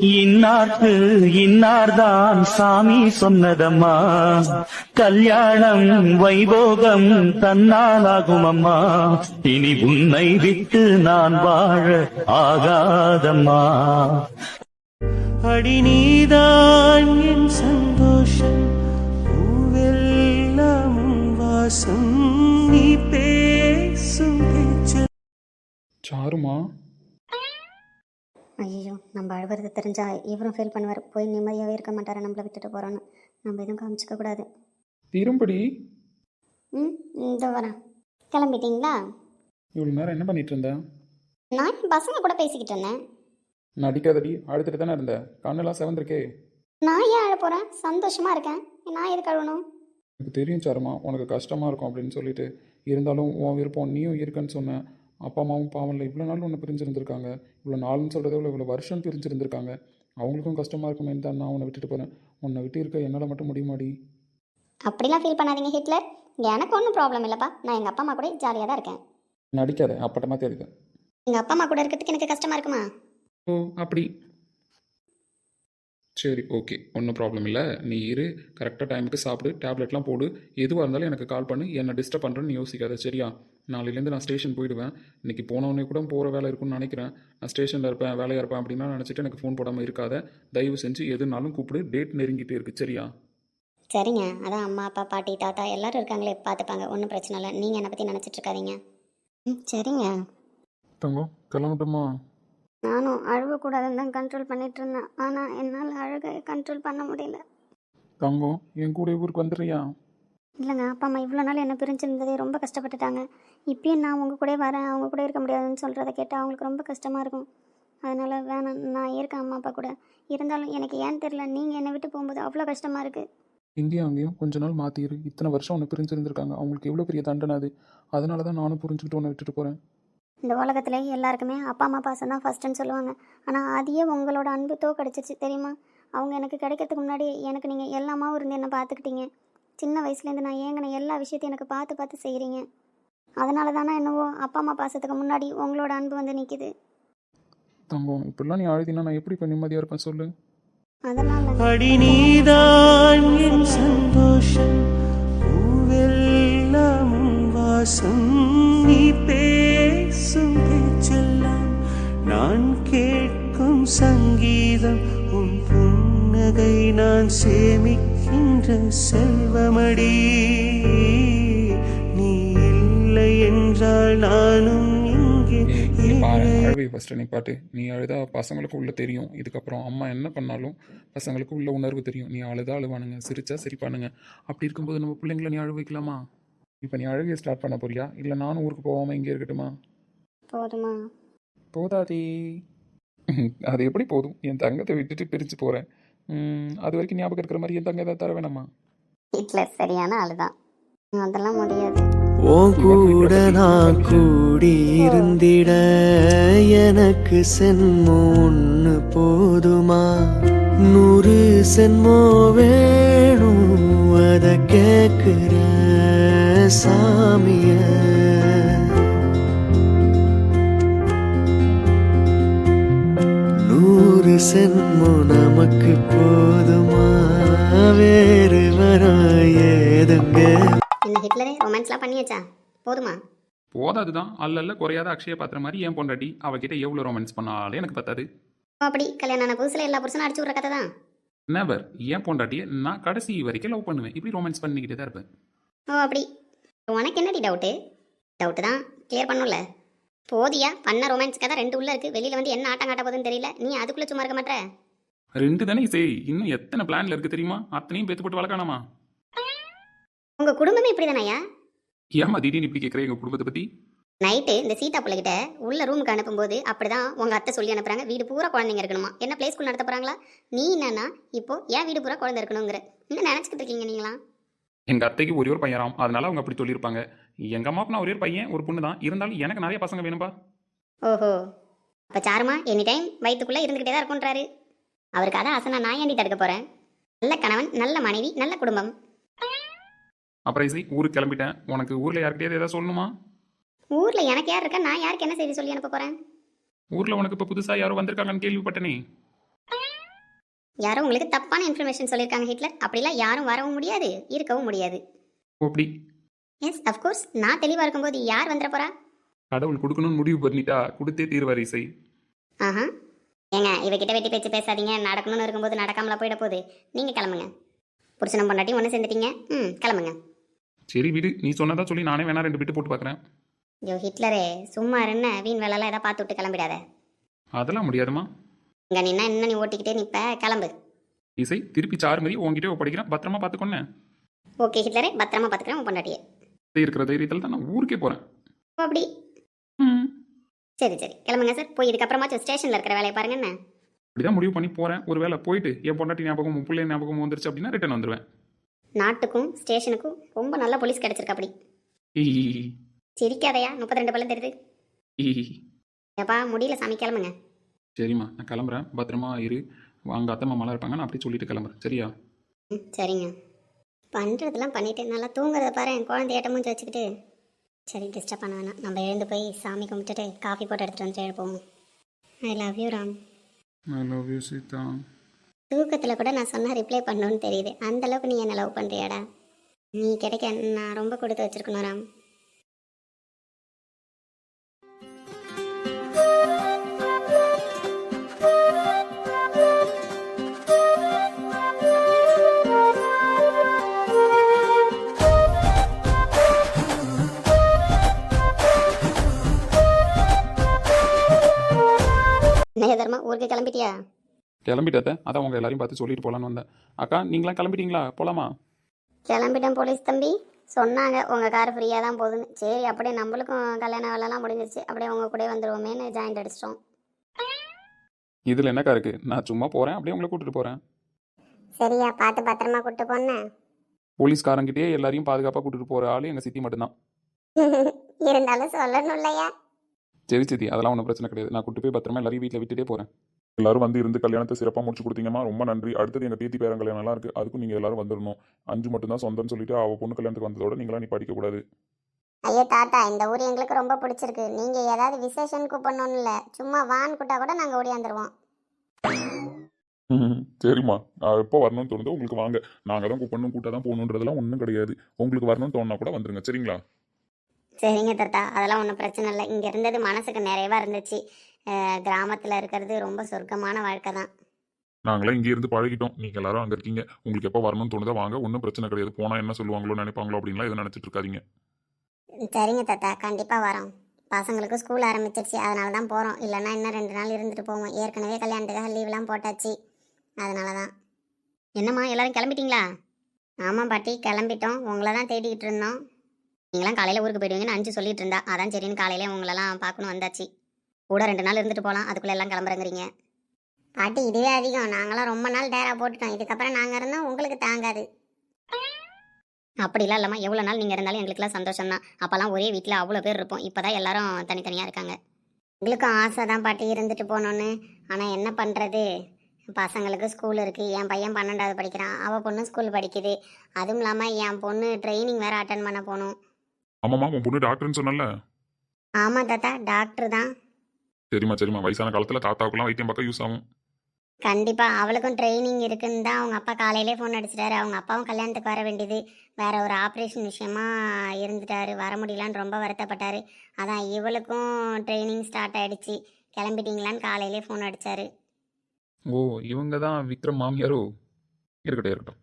இன்னார்க்கு இன்னார்தான் சாமி சொன்னதம்மா, கல்யாணம் வைபோகம் தன்னாலாகும் அம்மா, இனி உன்னை விட்டு நான் வாழ ஆகாதம்மா. அடி நீதான் என் சந்தோஷம், பூவெல்லாம் வாசம், நீ பேசும் பேச்சு. சாருமா, ஐயோ, நம்ம அழுகிறது தெரிஞ்சா இவரும் ஃபீல் பண்ணுவார். போய் நிம்மதியாகவே இருக்க மாட்டார், நம்மளை விட்டுட்டு போகிறோன்னு. நம்ம எதுவும் காமிச்சிக்க கூடாது. திரும்படி இதோ வரேன். கிளம்பிட்டீங்களா? இவ்வளோ நேரம் என்ன பண்ணிட்டு இருந்த? நான் என் பசங்க கூட பேசிக்கிட்டு இருந்தேன். நடிக்காதடி, அழுதுட்டு தானே இருந்த, கண்ணெல்லாம் செவந்திருக்கே. நான் ஏன் அழ போகிறேன்? சந்தோஷமாக இருக்கேன். நான் எதுக்கு அழணும்? எனக்கு தெரியும் சாருமா, உனக்கு கஷ்டமாக இருக்கும் அப்படின்னு சொல்லிட்டு. இருந்தாலும் உன் விருப்பம், நீயும் இருக்கன்னு சொன்னேன். அப்பா அம்மாவும் பாவம்ல, இவ்வளோ நாள் உன்னை பிரிஞ்சிருந்திருக்காங்க. இவ்வளோ நாள்னு சொல்கிறத இவ்வளோ வருஷம் பிரிஞ்சிருந்திருக்காங்க. அவங்களுக்கும் கஷ்டமாக இருக்குமே தான் நான் உன்னை விட்டுட்டு போகிறேன். உன்னை விட்டு இருக்க என்னால் மட்டும் முடியுமாடி? அப்படிலாம் ஃபீல் பண்ணாதீங்க ஹிட்லர். எனக்கு ஒன்றும் ப்ராப்ளம் இல்லைப்பா. நான் எங்கள் அப்பா அம்மா கூட ஜாலியாக தான் இருக்கேன். நடிக்காத, அப்பட்டமாக தெரியுது. எங்கள் அப்பா அம்மா கூட இருக்கிறதுக்கு எனக்கு கஷ்டமாக இருக்குமா? ஓ அப்படி, சரி ஓகே, ஒன்றும் ப்ராப்ளம் இல்லை. நீ இரு, கரெக்டாக டைமுக்கு சாப்பிடு, டேப்லெட்லாம் போடு. எதுவாக இருந்தாலும் எனக்கு கால் பண்ணு, என்னை டிஸ்டர்ப் பண்ணுறேன்னு யோசிக்காத, சரியா? நாளையிலேருந்து நான் ஸ்டேஷன் போயிடுவேன். இன்றைக்கி போனவொடனே கூட போகிற வேலை இருக்குன்னு நினைக்கிறேன். நான் ஸ்டேஷனில் இருப்பேன், வேலையாக இருப்பேன் அப்படின்னா நினச்சிட்டு எனக்கு ஃபோன் போடாமல் இருக்காத. தயவு செஞ்சு எதுனாலும் கூப்பிடு, டேட் நெருங்கிட்டே இருக்குது, சரியா? சரிங்க, அதான் அம்மா அப்பா பாட்டி தாத்தா எல்லோரும் இருக்காங்களே, பார்த்துப்பாங்க. ஒன்றும் பிரச்சனை இல்லை. நீங்கள் என்னை பற்றி நினச்சிட்டு இருக்காதீங்க. சரிங்க. தங்கம், கிளம்பட்டுமா? நானும் அழுகக்கூடாதுன்னு தான் கண்ட்ரோல் பண்ணிட்டு இருந்தேன். ஆனால் என்னால் அழுக கண்ட்ரோல் பண்ண முடியல. தங்கம், என் கூட ஊருக்கு வந்துடுறியா? இல்லைங்க, அப்பா அம்மா இவ்வளோ நாள் என்னை பிரிஞ்சிருந்ததே ரொம்ப கஷ்டப்பட்டுட்டாங்க. இப்பயும் நான் உங்கள் கூட வரேன், அவங்க கூட இருக்க முடியாதுன்னு சொல்கிறத கேட்டால் அவங்களுக்கு ரொம்ப கஷ்டமாக இருக்கும். அதனால் வேணாம், நான் இருக்கேன் அம்மா அப்பா கூட. இருந்தாலும் எனக்கு ஏன் தெரில, நீங்கள் என்னை விட்டு போகும்போது அவ்வளோ கஷ்டமாக இருக்குது. இங்கேயும் அங்கேயும் கொஞ்ச நாள் மாற்றிடு. இத்தனை வருஷம் உன்னை பிரிஞ்சிருந்திருக்காங்க, அவங்களுக்கு எவ்வளோ பெரிய தண்டனை அது. அதனால தான் நானும் புரிஞ்சுக்கிட்டு உன்னை விட்டுட்டு போகிறேன். இந்த உலகத்திலே எல்லாருக்குமே அப்பா அம்மா பாசம் தான் ஃபஸ்ட்டுன்னு சொல்லுவாங்க. ஆனால் அதையே உங்களோட அன்பு தோக்கடிச்சிச்சு தெரியுமா? அவங்க எனக்கு கிடைக்கிறதுக்கு முன்னாடி எனக்கு நீங்கள் எல்லாமாவும் இருந்து என்னை பார்த்துக்கிட்டீங்க. சின்ன வயசுலேருந்து நான் ஏங்கின எல்லா விஷயத்தையும் எனக்கு பார்த்து பார்த்து செய்கிறீங்க. அதனால தானே என்னவோ அப்பா அம்மா பாசத்துக்கு முன்னாடி உங்களோட அன்பு வந்து நிற்கிது. தங்கம், இப்படிலாம் நீ அழுதினா நான் எப்படி இப்போ நிம்மதியாக இருப்பேன் சொல்லு? அதனால அடி நீதான் என் சந்தோஷம், பூவெல்லாம் வாசம், நீ பேசும் பேச்செல்லாம் நான் கேட்கும் சங்கீதம், உன் புன்னகை நான் சேமிக்கின்ற செல்வமடி, நீ இல்லை என்றால் நானும் இங்கே. அழுவை ஃபஸ்ட்டு நீ பாட்டு. நீ அழுதா பசங்களுக்கு உள்ள தெரியும். இதுக்கப்புறம் அம்மா என்ன பண்ணாலும் பசங்களுக்கு உள்ள உணர்வு தெரியும். நீ அழுதா அழுவானுங்க, சிரிச்சா சிரிப்பானுங்க. அப்படி இருக்கும்போது நம்ம பிள்ளைங்கள நீ அழு வைக்கலாமா? இப்போ நீ அழுகையை ஸ்டார்ட் பண்ண போறியா, இல்லை நானும் ஊருக்கு போகாமல் இங்கே இருக்கட்டுமா? போதுமா? போதாதி. அது எப்படி போதும்? என் தங்கத்தை விட்டுட்டு பிரிஞ்சு போகிறேன். அது வரைக்கும் ஞாபகம் இருக்கிற மாதிரி என் தங்க ஏதாவது தர வேணாமா? ஹிட்லர் சரியான ஆளுதான். அதெல்லாம் முடியாது. ஓ கூட நான் கூடி இருந்திட எனக்கு சென்மோ ஒன்று போதுமா? 100 சென்மோ வேணும், அத கேட்குற சாமிய. 100 சென்மோ நமக்கு போதுமா? வேறு வர ஏதுங்க? இந்த ஹிட்லரே ரொமான்ஸ்லாம் பண்ணியாச்சா? போதுமா? போதாது தான். அல்ல குறையாத அக்ஷய பாத்திர மாதிரி ஏன் பொண்டாட்டி அவகிட்ட எவ்வளோ ரொமான்ஸ் பண்ணாலே எனக்கு பத்தாது. அப்படி கல்யாணம் ஆன புதுசில் எல்லா புருஷனும் அடிச்சு விட்ற கதை தான். நெவர். ஏன் பொண்டாட்டியை நான் கடைசி வரைக்கும் லவ் பண்ணுவேன். இப்படி ரொமான்ஸ் பண்ணிக்கிட்டே தான் இருப்பேன். ஓ அப்படி. உனக்கு என்னடி டவுட்டு தான் கிளியர் பண்ணும்ல. போதியா பண்ண ரொமான்ஸ் கதை 2 உள்ள இருக்குது. வெளியில் வந்து என்ன ஆட்டம் காட்ட போகுதுன்னு தெரியல. நீ அதுக்குள்ளே சும்மா இருக்க மாட்டே. 2 தானே சரி, இன்னும் எத்தனை பிளான்ல இருக்குது தெரியுமா? அத்தனையும் பேத்து போட்டு வளர்க்கணுமா? உங்கள் குடும்பமே இப்படி தானயா? ஏமா திடீர்னு இப்படி கேட்குறேன் எங்கள் குடும்பத்தை பற்றி? நைட்டு இந்த சீதா பிள்ளைகிட்ட உள்ள ரூமுக்கு அனுப்பும்போது அப்படிதான் உங்கள் அத்தை சொல்லி அனுப்புகிறாங்க, வீடு பூரா குழந்தைங்க இருக்கணுமா. என்ன பிளே ஸ்கூல் நடத்த போகிறாங்களா? நீ என்னன்னா இப்போ ஏன் வீடு பூரா குழந்தை இருக்கணுங்கிற என்ன நினச்சிக்கிட்டு இருக்கீங்க நீங்களா? எங்கள் அத்தைக்கு ஒரே ஒரு பையன், அதனால அவங்க அப்படி சொல்லியிருப்பாங்க. எங்கள் அம்மாவுக்கு நான் ஒரே ஒரு பையன் ஒரு பொண்ணு தான். இருந்தாலும் எனக்கு நிறைய பசங்க வேணும்பா. ஓஹோ, அப்போ சாருமா எனி டைம் வயிற்றுக்குள்ளே இருந்துக்கிட்டே தான் இருக்குன்றாரு. அவருக்கு அதான் ஆசை, நான் ஏண்டி தடுக்க போகிறேன்? நல்ல கணவன், நல்ல மனைவி, நல்ல குடும்பம். அப்புறம் இசை ஊருக்கு கிளம்பிட்டேன். உனக்கு ஊரில் யார்கிட்டயாவது ஏதாவது சொல்லணுமா? ஊரில் எனக்கு யார் இருக்கா? நான் யாருக்கு என்ன செய்தி சொல்லி அனுப்ப போகிறேன்? ஊரில் உனக்கு இப்போ புதுசாக யாரோ வந்திருக்காங்கன்னு கேள்விப்பட்டனே. யாரோ உங்களுக்கு தப்பான இன்ஃபர்மேஷன் சொல்லியிருக்காங்க ஹிட்லர். அப்படிலாம் யாரும் வரவும் முடியாது, இருக்கவும் முடியாது. ஓ அப்படி. எஸ் அஃப்கோர்ஸ், நான் தெளிவாக இருக்கும்போது யார் வந்துட போறா? கடவுள் கொடுக்கணும்னு முடிவு பண்ணிட்டா கொடுத்தே தீர்வார் இசை. ஆஹா. ஏங்க இவகிட்ட வெட்டி பேச்சு பேசாதீங்க. நடக்கணும்னு இருக்கும்போது நடக்காமல போயிட போகுது. நீங்கள் கிளம்புங்க. புருஷனும் பொண்டாட்டி ஒன்று சேர்ந்துட்டீங்க. கிளம்புங்க. சரி விடு, நீ சொன்னதா சொல்லி நானே வேணா 2 பிட்டு போட்டு பார்க்குறேன். ஐயோ ஹிட்லரே, சும்மா இருன்னு வீண் வேலைலாம் எதாவது பார்த்து விட்டு கிளம்பிடாத. அதெல்லாம் முடியாதுமா. இங்கே நின்னா இன்னும் நீ ஓட்டிக்கிட்டே நிற்ப. கிளம்பு. இசை திருப்பி சாறு மாதிரி உங்ககிட்ட படிக்கிறேன், பத்திரமா பார்த்துக்கொன்னே. ஓகே ஹிட்லரே, பத்திரமா பார்த்துக்கிறேன் உன் பொண்டாட்டியை. இருக்கிற தைரியத்தில் தான் நான் ஊருக்கே போகிறேன். ஓ அப்படி. சரி சரி கிளம்புங்க சார். போய் இதுக்கப்புறமாச்சும் ஸ்டேஷனில் இருக்கிற வேலையை பாருங்க என்ன. அப்படிதான் முடிவு பண்ணி போகிறேன். ஒரு வேளை போயிட்டு என் பொண்டாட்டி ஞாபகம் பிள்ளை ஞாபகம் வந்துருச்சு அப்படின்னா ரிட்டர்ன் வந்துடுவேன். நாட்டுக்கும் ஸ்டேஷனுக்கும் ரொம்ப நல்ல போலீஸ் கிடைச்சிருக்க. அப்படி ஈ சிரிக்காதையா, 32 பல்லம் தெரியுது. ஈ. ஏப்பா முடியல சாமி, கிளம்புங்க. சரிம்மா நான் கிளம்புறேன், பத்திரமா இரு. அங்கே அத்தை மாமாலாம் இருப்பாங்க, நான் அப்படி சொல்லிட்டு கிளம்புறேன். சரியா? சரிங்க. பண்ணுறதெல்லாம் பண்ணிவிட்டு நல்லா தூங்குறத பாரு, என் குழந்தையாட்ட மூஞ்சி வச்சுக்கிட்டு. சரி டிஸ்டர்ப் பண்ண வேணாம். நம்ம எழுந்து போய் சாமி கும்பிட்டுட்டு காஃபி போட்டு எடுத்துகிட்டு வந்து எழுப்போம். I love you Ram. I love you Sita. தூக்கத்தில் கூட நான் சொன்னால் ரிப்ளை பண்ணணும்னு தெரியுது. அந்தளவுக்கு நீ என்னை லவ் பண்ணுறியாடா. நீ கிடைக்க நான் ரொம்ப கொடுத்து வச்சுருக்கணும் ராம். நேதர்மா ஊருக்கு கிளம்பிட்டியா? கிளம்பிட்டத அதான் உங்கள் எல்லாரையும் பார்த்து சொல்லிட்டு போகலான்னு வந்தேன். அக்கா நீங்களாம் கிளம்பிட்டீங்களா? போகலாமா? கிளம்பிட்டேன் போலீஸ் தம்பி. சொன்னாங்க உங்கள் கார் ஃப்ரீயாக தான் போகுதுன்னு. சரி அப்படியே நம்மளுக்கும் கல்யாண வேலைலாம் முடிஞ்சிருச்சு. அப்படியே உங்கள் கூட வந்துடுவோமேன்னு ஜாயிண்ட் அடிச்சிட்டோம். இதில் என்னக்கா இருக்குது? நான் சும்மா போகிறேன், அப்படியே உங்களை கூட்டிகிட்டு போகிறேன். சரியா பார்த்து பத்திரமா கூப்பிட்டு போனேன். போலீஸ்காரங்கிட்டே எல்லாரையும் பாதுகாப்பாக கூட்டிகிட்டு போகிற ஆள் எங்கள் சித்தி மட்டும்தான். இருந்தாலும் சொல்லணும் இல்லையா? சரி சித்தி, அதெல்லாம் ஒன்றும் பிரச்சனை கிடையாது. நான் கூட்டு போய் பத்திரமா எல்லாரையும் வீட்டில் விட்டுட்டே போகிறேன். எல்லாரும் வந்து இருந்து கல்யாணத்தை சிறப்பாக முடிச்சு கொடுத்தீங்கம்மா, ரொம்ப நன்றி. அடுத்தது எங்கள் பேத்தி பேரன் கல்யாணம்லாம் இருக்குது, அதுக்கும் நீங்கள் எல்லாரும் வந்துடணும். 5 மட்டும்தான் சொந்தம்னு சொல்லிட்டு அவள் பொண்ணு கல்யாணத்துக்கு வந்ததோட நீங்களாம் நீ படிக்கக்கூடாது. ஐயோ தாத்தா, இந்த ஊர் எங்களுக்கு ரொம்ப பிடிச்சிருக்கு. நீங்கள் ஏதாவது விசேஷன் கூப்பிடணும்னு இல்லை, சும்மா வான் கூட்டா கூட நாங்கள் ஓடியாந்துருவோம். சரிம்மா, எப்போ வரணும்னு தோணுதோ உங்களுக்கு வாங்க. நாங்கள் தான் கூப்பிடணும் கூட்டாக தான் போகணுன்றதெல்லாம் ஒன்றும் கிடையாது. உங்களுக்கு வரணும்னு தோணுனா கூட வந்துருங்க. சரிங்களா? சரிங்க தாத்தா, அதெல்லாம் ஒன்றும் பிரச்சனை இல்லை. இங்கே இருந்தது மனசுக்கு நிறைவாக இருந்துச்சு. கிராமத்தில் இருக்கிறது ரொம்ப சொர்க்கமான வாழ்க்கை தான். நாங்களாம் இங்கே இருந்து பழகிட்டோம், நீங்கள் எல்லாரும் அங்கே இருக்கீங்க. உங்களுக்கு எப்போ வரணும்னு தோணுதோ வாங்க, ஒன்றும் பிரச்சனை கிடையாது. போனால் என்ன சொல்லுவாங்களோ நினைப்பாங்களோ அப்படின்லாம் எதுவும் நினச்சிட்டு இருக்காதீங்க. சரிங்க தாத்தா, கண்டிப்பாக வரோம். பசங்களுக்கு ஸ்கூல் ஆரம்பிச்சிருச்சு, அதனால தான் போகிறோம். இல்லைன்னா இன்னும் 2 நாள் இருந்துட்டு போவோம். ஏற்கனவே கல்யாணத்துக்காக லீவ்லாம் போட்டாச்சு, அதனால தான். என்னம்மா எல்லோரும் கிளம்பிட்டீங்களா? ஆமாம் பாட்டி, கிளம்பிட்டோம். உங்களை தான் தேடிக்கிட்டு இருந்தோம். நீங்களாம் காலையில் ஊருக்கு போயிடுவீங்கன்னு 5 சொல்லிட்டு இருந்தா, அதான் சரின்னு காலையிலே உங்களெல்லாம் பார்க்கணும் வந்தாச்சு. கூட 2 நாள் இருந்துட்டு போகலாம், அதுக்குள்ளே எல்லாம் கிளம்புறங்கிறீங்க. பாட்டி இதுவே அதிகம். நாங்களாம் ரொம்ப நாள் டேரா போட்டுட்டோம். இதுக்கப்புறம் நாங்கள் இருந்தால் உங்களுக்கு தாங்காது. அப்படிலாம் இல்லாமல் எவ்வளோ நாள் நீங்கள் இருந்தாலும் எங்களுக்குலாம் சந்தோஷம் தான். அப்போல்லாம் ஒரே வீட்டில் அவ்வளோ பேர் இருப்போம். இப்போ தான் எல்லாரும் தனித்தனியாக இருக்காங்க. எங்களுக்கும் ஆசை தான் பாட்டி இருந்துட்டு போகணுன்னு. ஆனால் என்ன பண்ணுறது, பசங்களுக்கு ஸ்கூல் இருக்குது. என் பையன் 12வது படிக்கிறான், அவள் பொண்ணு ஸ்கூல் படிக்குது. அதுவும் இல்லாமல் என் பொண்ணு ட்ரைனிங் வேறு அட்டன் பண்ண போகணும். ஆமாம்மா, உன் பொண்ணு டாக்டர்னு சொன்னல? ஆமாம் தாத்தா, டாக்டர் தான். சரிம்மா, வயசான காலத்தில் தாத்தாவுக்குலாம் வைத்தியம் பார்க்க யூஸ் ஆகும். கண்டிப்பாக அவளுக்கும் ட்ரைனிங் இருக்குன்னு தான் அவங்க அப்பா காலையிலே ஃபோன் அடிச்சிட்டாரு. அவங்க அப்பாவும் கல்யாணத்துக்கு வர வேண்டியது, வேற ஒரு ஆப்ரேஷன் விஷயமா இருந்துட்டாரு, வர முடியலான்னு ரொம்ப வருத்தப்பட்டார். அதான் இவளுக்கும் ட்ரைனிங் ஸ்டார்ட் ஆகிடுச்சு, கிளம்பிட்டீங்களான்னு காலையிலே ஃபோன் அடித்தார். ஓ இவங்க தான் விக்ரம் மாமியாரோ? இருக்கட்டும்.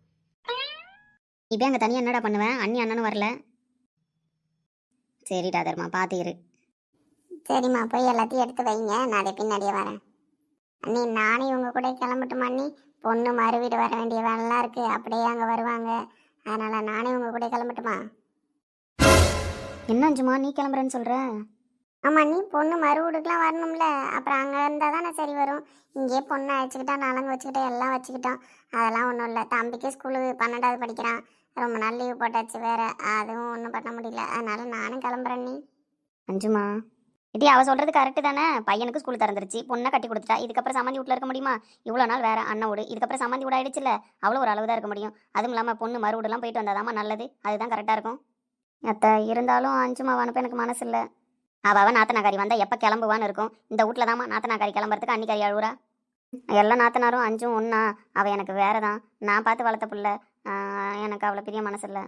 இப்போ அங்கே தனியாக என்னடா பண்ணுவேன்? அண்ணி அண்ணனும் வரல. சரிடா தர்மா, பார்த்துக்கிரு. சரிம்மா, போய் எல்லாத்தையும் எடுத்து வைங்க, நான் அதை பின்னாடியே வரேன். அண்ணி நானே இவங்க கூட கிளம்பட்டுமா? அண்ணி பொண்ணு மறுவீடு வர வேண்டிய வேலைலாம் இருக்குது, அப்படியே அங்கே வருவாங்க. அதனால் நானே உங்க கூட கிளம்பட்டுமா? என்னாச்சுமா நீ கிளம்புறேன்னு சொல்கிற? ஆமாம், நீ பொண்ணு மறுவீடுக்கெலாம் வரணும்ல, அப்புறம் அங்கே இருந்தால் தானே சரி வரும். இங்கேயே பொண்ணை அழைச்சிக்கிட்டா, நலங்கு வச்சுக்கிட்டா, எல்லாம் வச்சுக்கிட்டோம். அதெல்லாம் ஒன்றும் இல்லை. தம்பிக்கு ஸ்கூலு 12வது படிக்கிறான், ரொம்ப நாள் லீவ் போட்டாச்சு வேறு, அதுவும் ஒன்றும் பண்ண முடியல. அதனால் நானும் கிளம்புறேன். நீ அஞ்சுமா இடி, அவள் சொல்கிறது கரெக்டு தானே. பையனுக்கு ஸ்கூல் திறந்துருச்சு, பொண்ணை கட்டி கொடுத்துட்டா. இதுக்கப்புறம் சம்மந்தி வீட்டில் இருக்க முடியுமா? இவ்வளோ நாள் வேறு அண்ணன் வீடு, இதுக்கப்புறம் சம்மந்தி வீடு ஆகிடுச்சுல, அவ்வளோ ஒரு அளவு தான் இருக்க முடியும். அதுவும் இல்லாமல் பொண்ணு மறுவீடுலாம் போயிட்டு வந்தாதாம்மா நல்லது, அதுதான் கரெக்டாக இருக்கும். அத்தை இருந்தாலும் அஞ்சுமாவை அனுப்ப எனக்கு மனசு இல்லை. அவள் நாத்தனாக்காரி வந்தால் எப்போ கிளம்புவான்னு இருக்கும். இந்த வீட்டில் தாம்மா நாத்தனாக்காரி கிளம்புறதுக்கு அன்னிக்காரி அழுவுறா. எல்லா நாத்தனாரும் அஞ்சும் ஒன்றா. அவள் எனக்கு வேற தான். நான் பார்த்து வளர்த்த புள்ள. எனக்கு அவ்வளோ பெரிய மனசு இல்லை.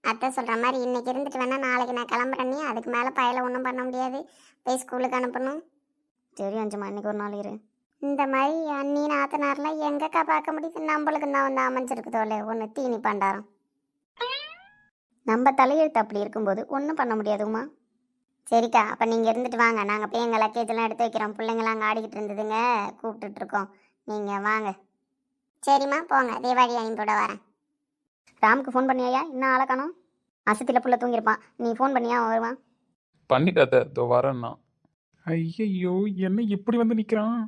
அத்தை சொல்கிற மாதிரி இன்னைக்கு இருந்துட்டு வேணா நாளைக்கு நான் கிளம்புறேன்னே. அதுக்கு மேலே பயலை ஒன்றும் பண்ண முடியாது. போய் ஸ்கூலுக்கு அனுப்பணும். சரி அஞ்சுமா, இன்னைக்கு ஒரு நாள் இரு. இந்த மாதிரி அண்ணி நாத்தனார்லாம் எங்கக்கா பார்க்க முடியுது? நம்மளுக்கு தான் வந்து அமைஞ்சிருக்குதோலே ஒன்று தீனி பண்டாரம். நம்ம தலையெழுத்து அப்படி இருக்கும்போது ஒன்றும் பண்ண முடியாதுமா. சரிக்கா, அப்போ நீங்கள் இருந்துட்டு வாங்க. நாங்கள் போய் எங்கள் லக்கேஜெல்லாம் எடுத்து வைக்கிறோம். பிள்ளைங்களாம் அங்கே ஆடிக்கிட்டு இருந்ததுங்க, கூப்பிட்டுட்ருக்கோம். நீங்கள் வாங்க. சரிம்மா போங்க, தீபாவளி ஐம்போட வரேன். ராமுக்கு ஃபோன் பண்ணியா? இன்னும் ஆளை காணோம். அசத்தியில் புள்ள தூங்கியிருப்பான். நீ ஃபோன் பண்ணியா அவன் வருவான்? பண்ணிட்டாத்த, இதோ வரேன்னா. ஐயையோ, என்ன இப்படி வந்து நிற்கிறான்?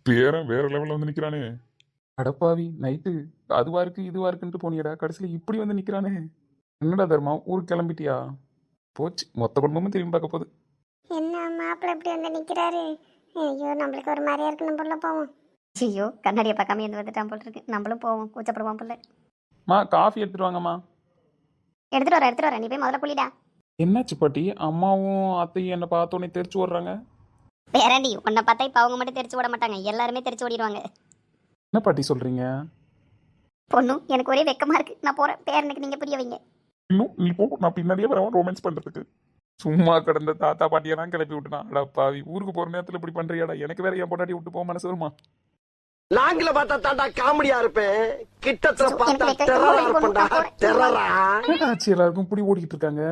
பேரன் வேற லெவல்ல வந்து நிக்கிறானே. அடப்பாவி, நைட்டு அதுவா இருக்கு இதுவா இருக்குன்ட்டு போனியடா, கடைசியில் இப்படி வந்து நிற்கிறானே. என்னடா தர்மா, ஊருக்கு கிளம்பிட்டியா? போச்சு, மொத்த குடும்பமும் திரும்பி பார்க்க போகுது. என்ன மாப்பிள்ளை இப்படி வந்து நிற்கிறாரு? ஐயோ, நம்மளுக்கு ஒரு மாதிரியா இருக்கு. நம்ம உள்ள போவோம். ஐயோ, கண்ணாடியை பார்க்காம எந்த வந்துட்டான் போல் இருக்கு. நம்மளும் போவோம், கூச்சப்படுவோம் பிள்ளை. மா, காஃபி எடுத்துட்டு வாங்கம்மா. எடுத்துட்டு வரேன். நீ போய் முதல்ல குளிடா. என்னாச்சு பாட்டி? அம்மாவும் அத்தையும் என்னை பார்த்தோன்னே தெரிச்சு ஓடுறாங்க. பேராண்டி, உன்னை பார்த்தா இப்போ அவங்க மட்டும் தெரிச்சு ஓட மாட்டாங்க, எல்லாருமே தெரிச்சு ஓடிடுவாங்க. என்ன பாட்டி சொல்கிறீங்க? பொண்ணும் எனக்கு ஒரே வெக்கமாக இருக்குது. நான் போகிறேன். பேரனுக்கு நீங்கள் புரிய வைங்க. இன்னும் நீ போ, நான் பின்னாடியே வரவன் ரொமான்ஸ் பண்றதுக்கு. சும்மா கிடந்த தாத்தா பாட்டியெல்லாம் கிளப்பி விட்டுனான். அடப்பாவி, ஊருக்கு போகிற நேரத்தில் இப்படி பண்ணுறியாடா? எனக்கு வேற என் பொண்டாட்டி விட்டு போக மனசு வருமா? லாங்கில பார்த்தா தாண்டா காமெடியா இருப்பேன், கிட்டத்துல பார்த்தா டெரரா இருப்பேன்டா. டெரரா ஆச்சு, எல்லாருக்கும் இப்படி ஓடிக்கிட்டு இருக்காங்க.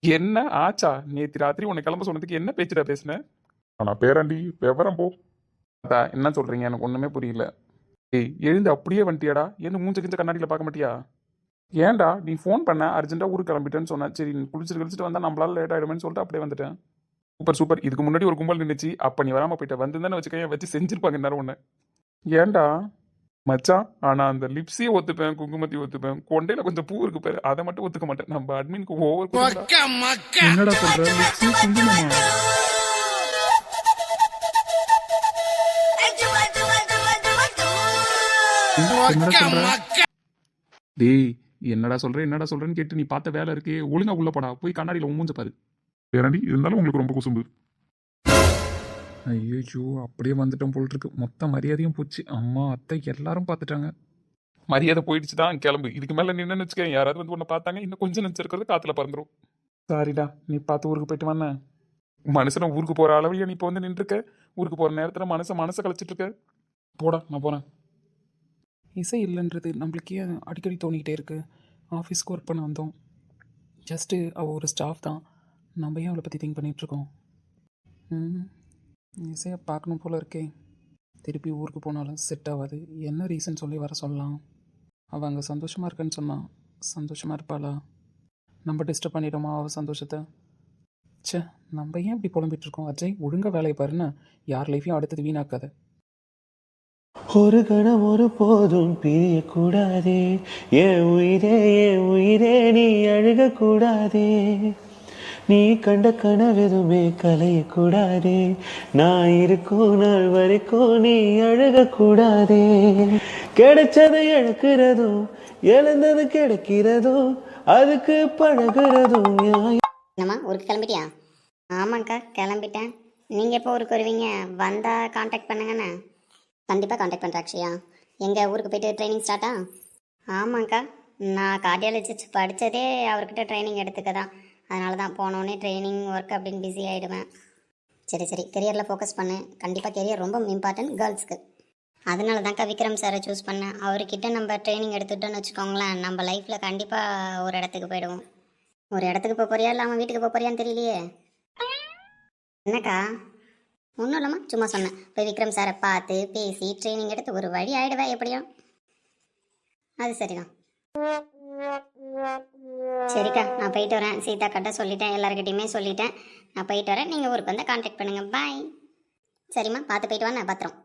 என்ன ஆச்சா? நேற்று ராத்திரி உன்னை கிளம்ப சொன்னதுக்கு என்ன பேச்சுடா பேசுனேன்? ஆனா பேராண்டி விவரம் போ. தாத்தா, என்ன சொல்கிறீங்க? எனக்கு ஒன்றுமே புரியல. ஏய், எழுந்து அப்படியே வந்துட்டியாடா? என்ன மூஞ்ச கிஞ்ச கண்ணாடியில் பார்க்க மாட்டியா? ஏன்டா நீ ஃபோன் பண்ண, அர்ஜென்ட்டாக ஊருக்கு கிளம்பிட்டேன்னு சொன்னேன். சரி, நீ குளிச்சுட்டு கழிச்சிட்டு வந்தால் நம்மளால லேட் ஆகிடுமேன்னு சொல்லிட்டு அப்படியே வந்துட்டேன். Super super. இதுக்கு முன்னாடி ஒரு கும்பல் நின்றுச்சு, அப்போ நீ வராமல் போயிட்ட. வந்துருந்தானே வச்சுக்க, வச்சு செஞ்சிருப்பாங்க நேரம் ஒன்று. ஏன்டா மச்சான்? ஆனால் அந்த லிப்ஸையே ஒத்துப்பேன், குங்குமத்தையும் ஒத்துப்பேன், கொண்டையில் கொஞ்சம் பூ இருக்கு பேர், அதை மட்டும் ஒத்துக்க மாட்டேன். நம்ம அட்மினுக்கு ஓவர். என்னடா சொல்ற? லிப்ஸி குங்குமமா? டேய், என்னடா சொல்றேன்னு கேட்டு நீ பார்த்த வேலை இருக்கே, ஒழுங்கா உள்ள போடா. போய் கண்ணாடியில் மூஞ்ச பாரு. பேராண்டி இருந்தாலும் உங்களுக்கு ரொம்ப குசும்பு. ஐயோ, அப்படியே வந்துட்டோம் போல் இருக்கு. மொத்த மரியாதையும் போச்சு. அம்மா அத்தை எல்லாரும் பார்த்துட்டாங்க. மரியாதை போயிடுச்சு தான், கிளம்பு. இதுக்கு மேலே நின்று வச்சுக்க, யாராவது வந்து உன்னை பார்த்தாங்க, இன்னும் கொஞ்சம் நினச்சிருக்கிறது காற்றுல பறந்துடும். சாரிடா, நீ பார்த்து ஊருக்கு போயிட்டு வானே. மனுஷனை ஊருக்கு போகிற அளவுலையே நீ இப்போ வந்து நின்றுருக்க. ஊருக்கு போகிற நேரத்தில் மனசை கழிச்சிட்டு இருக்க. போடா, நான் போகிறேன். இசை இல்லைன்றது நம்மளுக்கே அடிக்கடி தோணிக்கிட்டே இருக்குது. ஆஃபீஸ்க்கு ஒர்க் பண்ண வந்தோம். ஜஸ்ட்டு அவள் ஒரு ஸ்டாஃப் தான். நம்ம ஏன் அவளை பற்றி திங்க் பண்ணிகிட்ருக்கோம்? இசையை பார்க்கணும் போல் இருக்கே. திருப்பி ஊருக்கு போனாலும் செட் ஆகாது. என்ன ரீசன் சொல்லி வர சொல்லலாம்? அவள் அங்கே சந்தோஷமாக இருக்கேன்னு சொன்னான். சந்தோஷமாக இருப்பாளா? நம்ம டிஸ்டர்ப் பண்ணிட்டோமா அவள் சந்தோஷத்தை? ச்சே, நம்ம ஏன் இப்படி புலம்பிகிட்ருக்கோம்? அஜய், ஒழுங்காக வேலையை பாருன்னு. யார் லைஃப்பையும் அடுத்தது வீணாக்காத. ஒரு கணம் ஒரு போதும் பிரியக்கூடாதே, என் உயிரே நீ அழுகக்கூடாதே, நீ கண்ட கனவெதுமே கலையக்கூடாதே, நான் இருக்கும் நாள் வரைக்கும் நீ அழுகக்கூடாதே, கிடைச்சதை இழக்கிறதோ இழந்தது கிடைக்கிறதோ அதுக்கு பழகிறதும் நியாயம். என்னம்மா, ஊருக்கு கிளம்பிட்டியா? ஆமாங்க்கா, கிளம்பிட்டேன். நீங்கள் எப்போ ஊருக்கு வருவீங்க? வந்தால் காண்டாக்ட் பண்ணுங்கண்ணே. கண்டிப்பாக காண்டாக்ட் பண்ணுறேன் அக்ஷயா. எங்கள் ஊருக்கு போயிட்டு ட்ரைனிங் ஸ்டார்ட்டா? ஆமாங்க்கா, நான் கார்டியாலஜிஸ்ட் படித்ததே அவர்கிட்ட ட்ரைனிங் எடுத்துக்க தான். அதனால தான் போனோடனே ட்ரைனிங் ஒர்க் அப்படின்னு பிஸி ஆகிடுவேன். சரி கெரியரில் ஃபோக்கஸ் பண்ணு. கண்டிப்பாக கெரியர் ரொம்ப இம்பார்ட்டன்ட் கேர்ள்ஸ்க்கு. அதனால தான்க்கா விக்ரம் சாரை சூஸ் பண்ணேன். அவர்கிட்ட நம்ம ட்ரைனிங் எடுத்துட்டோன்னு வச்சுக்கோங்களேன், நம்ம லைஃப்பில் கண்டிப்பாக ஒரு இடத்துக்கு போயிடுவோம். ஒரு இடத்துக்கு போக போறியா இல்லை அவன் வீட்டுக்கு போக போறியான்னு தெரியலையே. என்னக்கா? ஒன்றும் இல்லைம்மா, சும்மா சொன்னேன். போய் விக்ரம் சாரை பார்த்து பேசி ட்ரைனிங் எடுத்து ஒரு வழி ஆகிடுவேன் எப்படியும். அது சரிதான். சரிக்கா, நான் போயிட்டு வரேன். சீதா கிட்ட சொல்லிட்டேன், எல்லாருக்கிட்டையுமே சொல்லிட்டேன். நான் போயிட்டு வரேன். நீங்கள் ஊருக்கு வந்து கான்டாக்ட் பண்ணுங்கள். பாய். சரிம்மா, பார்த்து போயிட்டு வாங்க, பத்திரம்.